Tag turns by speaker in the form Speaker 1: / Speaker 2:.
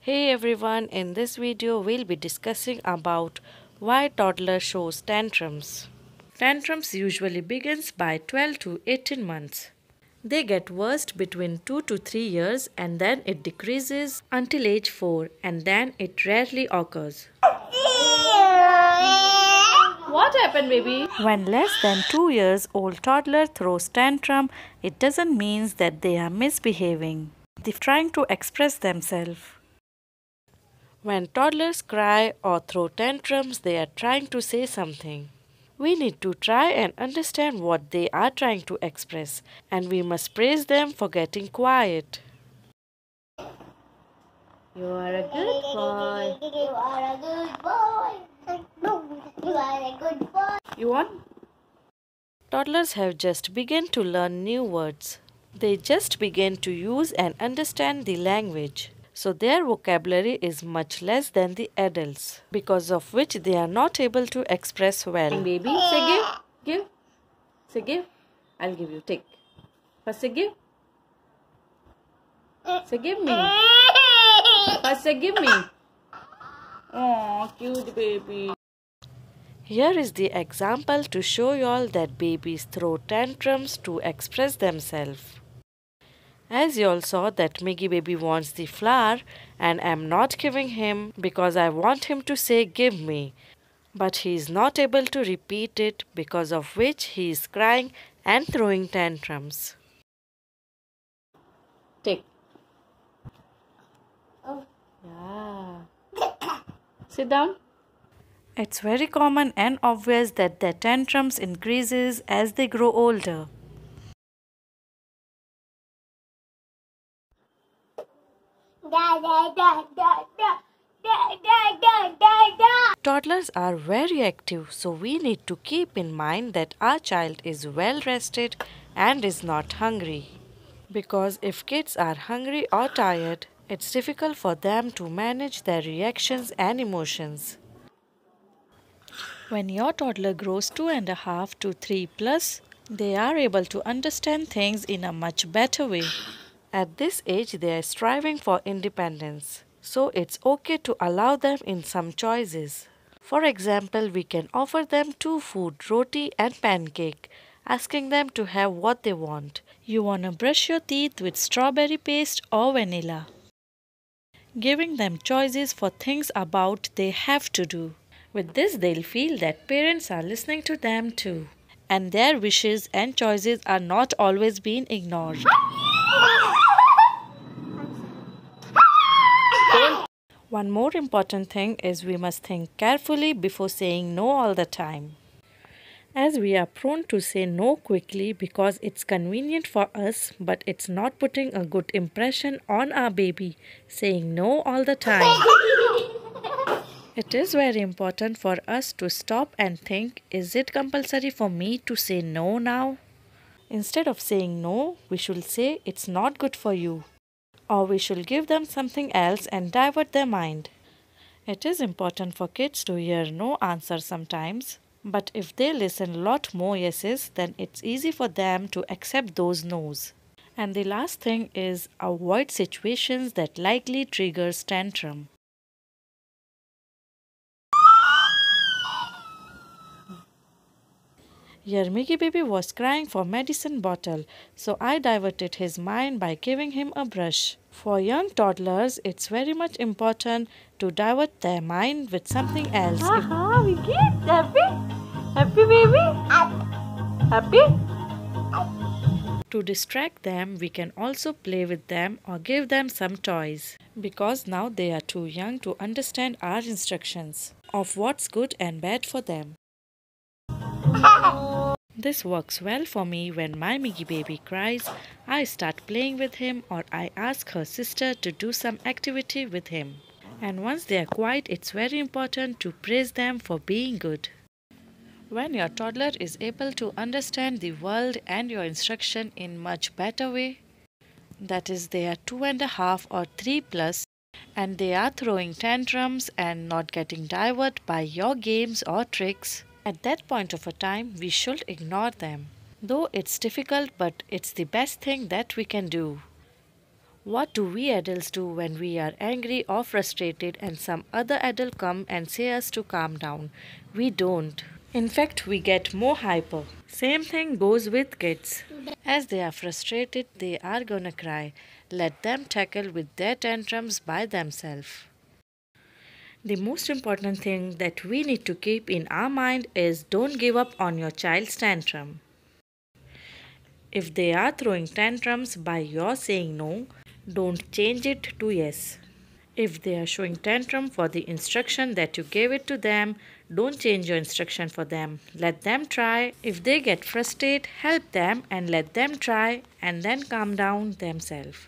Speaker 1: Hey everyone, in this video we'll be discussing about why toddler shows tantrums. Tantrums usually begins by 12 to 18 months. They get worst between 2 to 3 years and then it decreases until age 4 and then it rarely occurs. What happened, baby? When less than 2 years old toddler throws tantrum, it doesn't mean that they are misbehaving. They're trying to express themselves. When toddlers cry or throw tantrums, they are trying to say something. We need to try and understand what they are trying to express, and we must praise them for getting quiet. You are a good boy.
Speaker 2: You are a good boy. No, you are a good boy.
Speaker 1: You want? Toddlers have just begun to learn new words. They just begin to use and understand the language. So their vocabulary is much less than the adults, because of which they are not able to express well.
Speaker 3: Baby, say give. Say give. I'll give you. Take. First say give. Say give me. First say give me. Oh, cute baby.
Speaker 1: Here is the example to show you all that babies throw tantrums to express themselves. As you all saw that Miggibaby wants the flower and I am not giving him because I want him to say give me. But he is not able to repeat it, because of which he is crying and throwing tantrums.
Speaker 3: Take.
Speaker 1: Oh.
Speaker 3: Yeah. Sit down.
Speaker 1: It's very common and obvious that their tantrums increases as they grow older. Toddlers are very active, so we need to keep in mind that our child is well rested and is not hungry. Because if kids are hungry or tired, it's difficult for them to manage their reactions and emotions. When your toddler grows 2.5 to 3 plus, they are able to understand things in a much better way. At this age, they are striving for independence, so it's okay to allow them in some choices. For example, we can offer them two food, roti and pancake, asking them to have what they want. You wanna brush your teeth with strawberry paste or vanilla. Giving them choices for things about they have to do. With this, they'll feel that parents are listening to them too, and their wishes and choices are not always being ignored. One more important thing is we must think carefully before saying no all the time. As we are prone to say no quickly because it's convenient for us, but it's not putting a good impression on our baby, saying no all the time. It is very important for us to stop and think, is it compulsory for me to say no now? Instead of saying no, we should say it's not good for you. Or we should give them something else and divert their mind. It is important for kids to hear no answer sometimes, but if they listen a lot more yeses, then it's easy for them to accept those no's. And the last thing is avoid situations that likely triggers tantrum. Here Miggibaby was crying for medicine bottle, so I diverted his mind by giving him a brush. For young toddlers, it's very much important to divert their mind with something else.
Speaker 3: We get happy? Happy baby? Happy?
Speaker 1: To distract them, we can also play with them or give them some toys. Because now they are too young to understand our instructions of what's good and bad for them. This works well for me when my Miggibaby cries. I start playing with him or I ask her sister to do some activity with him. And once they are quiet, it's very important to praise them for being good. When your toddler is able to understand the world and your instruction in much better way, that is they are 2.5 or 3 plus, and they are throwing tantrums and not getting diverted by your games or tricks, at that point of a time, we should ignore them. Though it's difficult, but it's the best thing that we can do. What do we adults do when we are angry or frustrated and some other adult come and say us to calm down? We don't. In fact, we get more hyper. Same thing goes with kids. As they are frustrated, they are gonna cry. Let them tackle with their tantrums by themselves. The most important thing that we need to keep in our mind is don't give up on your child's tantrum. If they are throwing tantrums by your saying no, don't change it to yes. If they are showing tantrum for the instruction that you gave it to them, don't change your instruction for them. Let them try. If they get frustrated, help them and let them try and then calm down themselves.